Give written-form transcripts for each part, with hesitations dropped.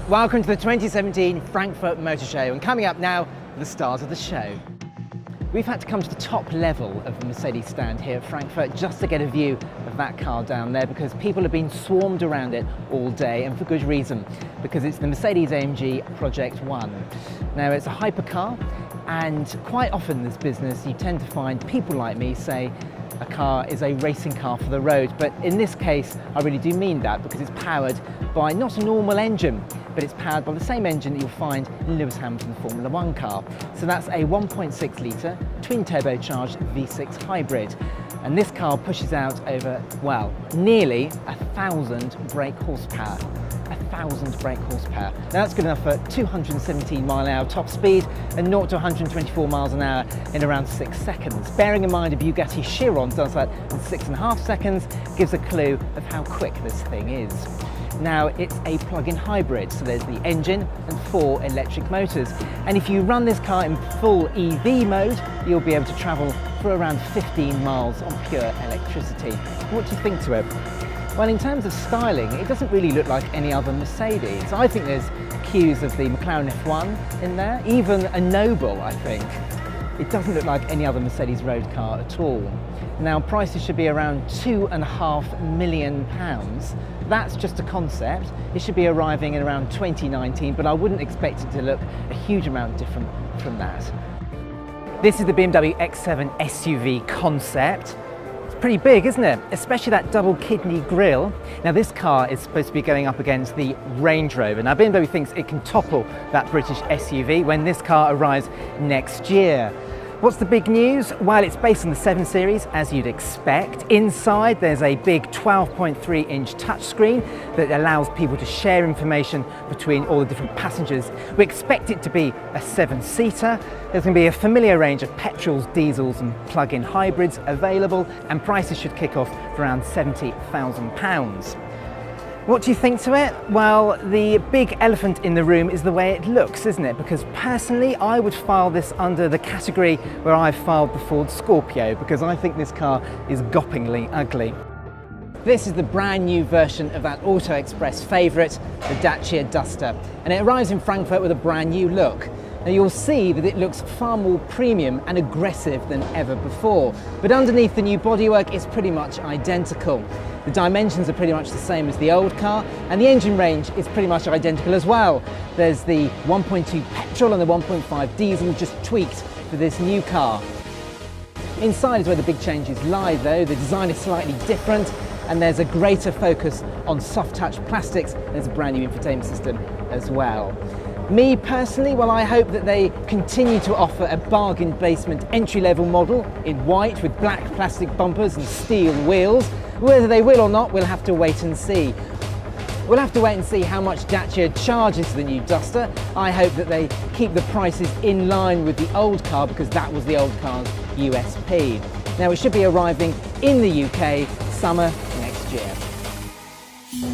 Welcome to the 2017 Frankfurt Motor Show, and coming up now, the stars of the show. We've had to come to the top level of the Mercedes stand here at Frankfurt just to get a view of that car down there, because people have been swarmed around it all day, and for good reason, because it's the Mercedes-AMG Project One. Now, it's a hypercar, and quite often in this business you tend to find people like me say a car is a racing car for the road, but in this case I really do mean that, because it's powered by not a normal engine, but it's powered by the same engine that you'll find in Lewis Hamilton's Formula One car. So that's a 1.6 litre twin turbocharged V6 hybrid, and this car pushes out over, well, nearly 1,000 brake horsepower. 1,000 brake horsepower. Now that's good enough for 217 mile/hour top speed and 0 to 124 miles an hour in around 6 seconds. Bearing in mind a Bugatti Chiron does that in 6.5 seconds, gives a clue of how quick this thing is. Now, it's a plug-in hybrid, so there's the engine and 4 electric motors. And if you run this car in full EV mode, you'll be able to travel for around 15 miles on pure electricity. What do you think to it? Well, in terms of styling, it doesn't really look like any other Mercedes. I think there's cues of the McLaren F1 in there, even a Noble, I think. It doesn't look like any other Mercedes road car at all. Now, prices should be around £2.5 million. That's just a concept. It should be arriving in around 2019, but I wouldn't expect it to look a huge amount different from that. This is the BMW X7 SUV concept. It's pretty big, isn't it? Especially that double kidney grille. Now, this car is supposed to be going up against the Range Rover. Now, BMW thinks it can topple that British SUV when this car arrives next year. What's the big news? Well, it's based on the 7 Series, as you'd expect. Inside, there's a big 12.3-inch touchscreen that allows people to share information between all the different passengers. We expect it to be a 7-seater. There's going to be a familiar range of petrols, diesels and plug-in hybrids available, and prices should kick off for around £70,000. What do you think to it? Well, the big elephant in the room is the way it looks, isn't it? Because personally, I would file this under the category where I've filed the Ford Scorpio, because I think this car is gopingly ugly. This is the brand new version of that Auto Express favourite, the Dacia Duster, and it arrives in Frankfurt with a brand new look. Now, you'll see that it looks far more premium and aggressive than ever before, but underneath the new bodywork it's pretty much identical. The dimensions are pretty much the same as the old car, and the engine range is pretty much identical as well. There's the 1.2 petrol and the 1.5 diesel just tweaked for this new car. Inside is where the big changes lie though. The design is slightly different, and there's a greater focus on soft touch plastics, and there's a brand new infotainment system as well. Me personally, well, I hope that they continue to offer a bargain basement entry-level model in white with black plastic bumpers and steel wheels. Whether they will or not, we'll have to wait and see. We'll have to wait and see how much Dacia charges for the new Duster. I hope that they keep the prices in line with the old car, because that was the old car's USP. Now, it should be arriving in the UK summer next year.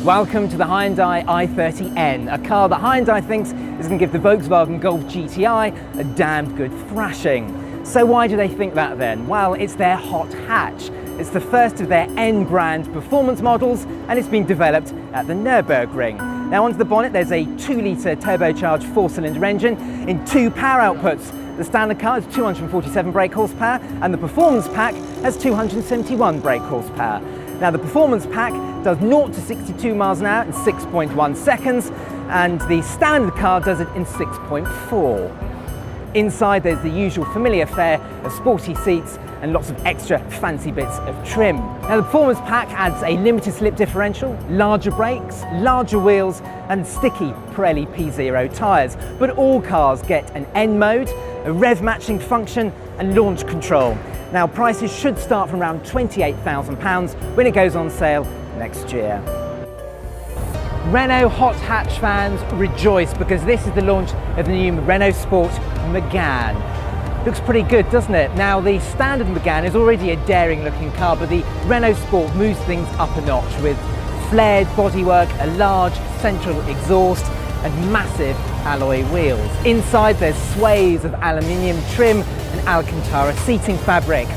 Welcome to the Hyundai i30N, a car that Hyundai thinks is going to give the Volkswagen Golf GTI a damned good thrashing. So why do they think that then? Well, it's their hot hatch. It's the first of their N brand performance models, and it's been developed at the Nürburgring. Now, onto the bonnet there's a 2-litre turbocharged 4-cylinder engine in 2 power outputs. The standard car has 247 brake horsepower, and the performance pack has 271 brake horsepower. Now, the performance pack does 0 to 62 miles an hour in 6.1 seconds, and the standard car does it in 6.4. Inside there's the usual familiar fare of sporty seats and lots of extra fancy bits of trim. Now, the performance pack adds a limited slip differential, larger brakes, larger wheels and sticky Pirelli P0 tyres. But all cars get an N mode, a rev matching function and launch control. Now, prices should start from around £28,000 when it goes on sale next year. Renault hot hatch fans rejoice, because this is the launch of the new Renault Sport Megane. Looks pretty good, doesn't it? Now, the standard Megane is already a daring looking car, but the Renault Sport moves things up a notch with flared bodywork, a large central exhaust and massive alloy wheels. Inside there's swathes of aluminium trim and Alcantara seating fabric.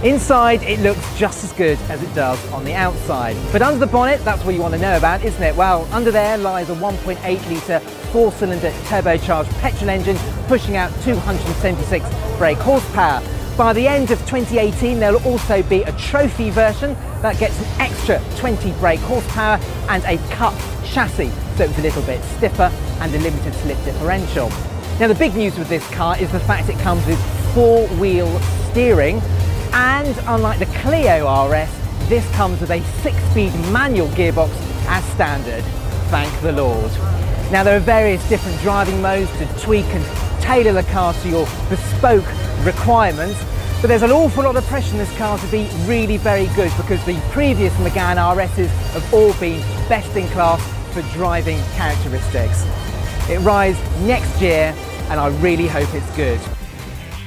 Inside, it looks just as good as it does on the outside. But under the bonnet, that's what you want to know about, isn't it? Well, under there lies a 1.8 litre 4-cylinder turbocharged petrol engine pushing out 276 brake horsepower. By the end of 2018, there'll also be a trophy version that gets an extra 20 brake horsepower and a cup chassis, so it's a little bit stiffer and a limited slip differential. Now, the big news with this car is the fact it comes with 4-wheel steering, and unlike the Clio RS, this comes with a 6-speed manual gearbox as standard. Thank the Lord. Now, there are various different driving modes to tweak and tailor the car to your bespoke requirements, but there's an awful lot of pressure in this car to be really very good, because the previous Megane RSs have all been best in class for driving characteristics. It arrives next year, and I really hope it's good.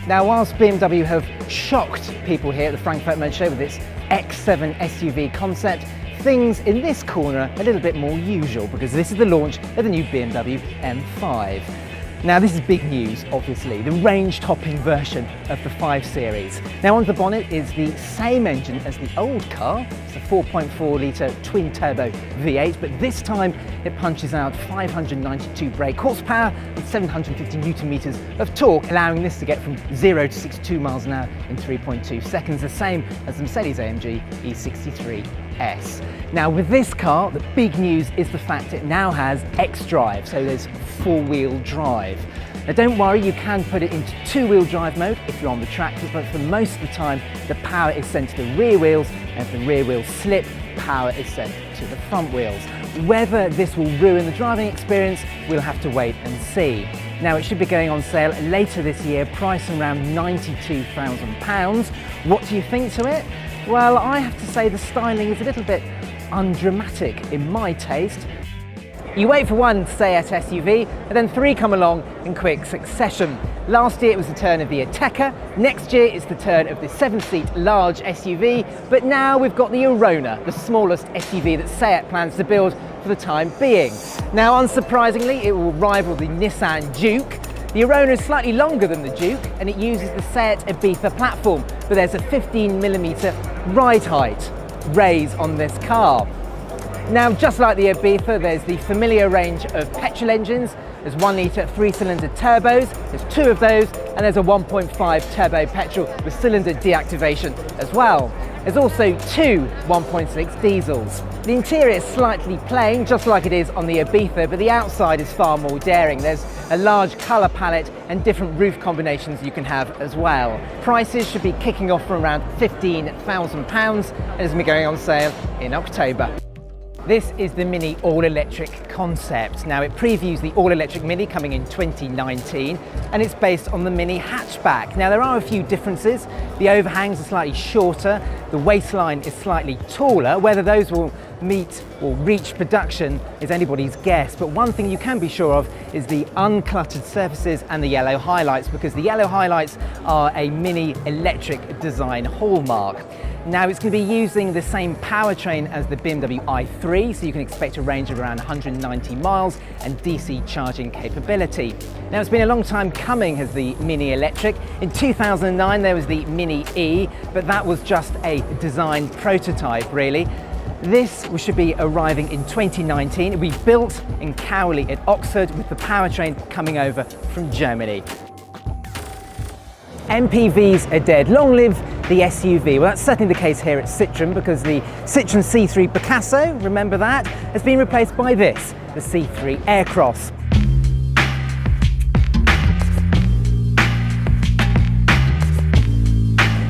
Now, whilst BMW have shocked people here at the Frankfurt Motor Show with its X7 SUV concept, things in this corner are a little bit more usual, because this is the launch of the new BMW M5. Now, this is big news, obviously, the range-topping version of the 5 Series. Now, under the bonnet is the same engine as the old car. It's a 4.4 litre twin-turbo V8, but this time it punches out 592 brake horsepower with 750 newton-meters of torque, allowing this to get from 0 to 62 miles an hour in 3.2 seconds, the same as the mercedes-amg E63S. Now, with this car, the big news is the fact it now has xDrive, so there's 4-wheel drive. Now, don't worry, you can put it into 2-wheel drive mode if you're on the tractors, but for most of the time, the power is sent to the rear wheels, and if the rear wheels slip, power is sent to the front wheels. Whether this will ruin the driving experience, we'll have to wait and see. Now, it should be going on sale later this year, priced around £92,000. What do you think to it? Well, I have to say the styling is a little bit undramatic in my taste. You wait for one Seat SUV, and then 3 come along in quick succession. Last year it was the turn of the Ateca, next year it's the turn of the 7-seat large SUV, but now we've got the Arona, the smallest SUV that Seat plans to build for the time being. Now, unsurprisingly, it will rival the Nissan Juke. The Arona is slightly longer than the Juke, and it uses the Seat Ibiza platform, but there's a 15mm ride height raise on this car. Now, just like the Ibiza, there's the familiar range of petrol engines. There's 1 litre 3-cylinder turbos, there's 2 of those, and there's a 1.5 turbo petrol with cylinder deactivation as well. There's also 2 1.6 diesels. The interior is slightly plain, just like it is on the Ibiza, but the outside is far more daring. There's a large colour palette and different roof combinations you can have as well. Prices should be kicking off from around £15,000, and it's going to be going on sale in October. This is the Mini all-electric concept. Now, it previews the all-electric Mini coming in 2019, and it's based on the Mini hatchback. Now, there are a few differences. The overhangs are slightly shorter, the waistline is slightly taller. Whether those will meet or reach production is anybody's guess, but one thing you can be sure of is the uncluttered surfaces and the yellow highlights, because the yellow highlights are a Mini electric design hallmark. Now, it's going to be using the same powertrain as the BMW i3, so you can expect a range of around 190 miles and DC charging capability. Now, it's been a long time coming as the Mini Electric. In 2009 there was the Mini E, but that was just a design prototype really. This should be arriving in 2019. It'll be built in Cowley at Oxford, with the powertrain coming over from Germany. MPVs are dead. Long live the SUV. Well, that's certainly the case here at Citroën, because the Citroën C3 Picasso, remember that, has been replaced by this, the C3 Aircross.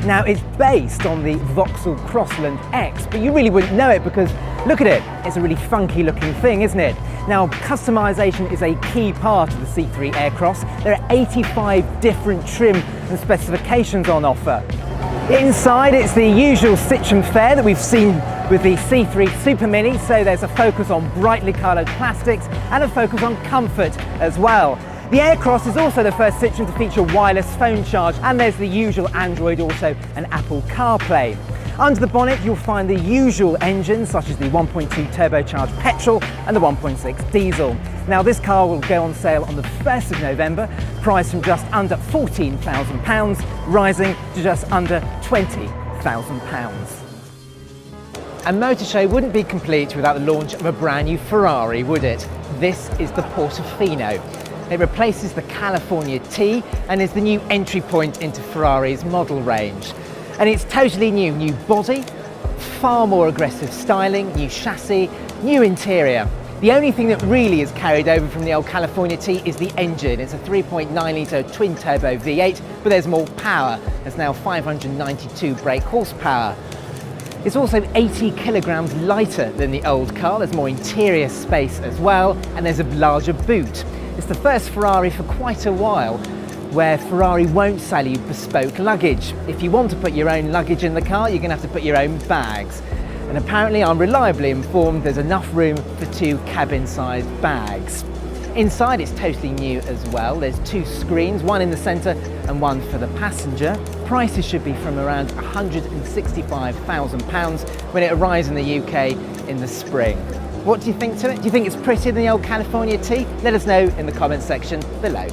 Now, it's based on the Vauxhall Crossland X, but you really wouldn't know it because, look at it, it's a really funky looking thing, isn't it? Now, customization is a key part of the C3 Aircross. There are 85 different trim and specifications on offer. Inside, it's the usual Citroën fare that we've seen with the C3 Super Mini, so there's a focus on brightly coloured plastics and a focus on comfort as well. The Aircross is also the first Citroën to feature wireless phone charge, and there's the usual Android Auto and Apple CarPlay. Under the bonnet you'll find the usual engines such as the 1.2 turbocharged petrol and the 1.6 diesel. Now, this car will go on sale on the 1st of November, priced from just under £14,000, rising to just under £20,000. A motor show wouldn't be complete without the launch of a brand new Ferrari, would it? This is the Portofino. It replaces the California T and is the new entry point into Ferrari's model range. And it's totally new body, far more aggressive styling, new chassis, new interior. The only thing that really is carried over from the old California T is the engine. It's a 3.9 litre twin-turbo V8, but there's more power. There's now 592 brake horsepower. It's also 80 kilograms lighter than the old car. There's more interior space as well, and there's a larger boot. It's the first Ferrari for quite a while where Ferrari won't sell you bespoke luggage. If you want to put your own luggage in the car, you're going to have to put your own bags. And apparently, I'm reliably informed there's enough room for 2 cabin-sized bags. Inside, it's totally new as well. There's 2 screens, one in the centre and one for the passenger. Prices should be from around £165,000 when it arrives in the UK in the spring. What do you think to it? Do you think it's prettier than the old California T? Let us know in the comments section below.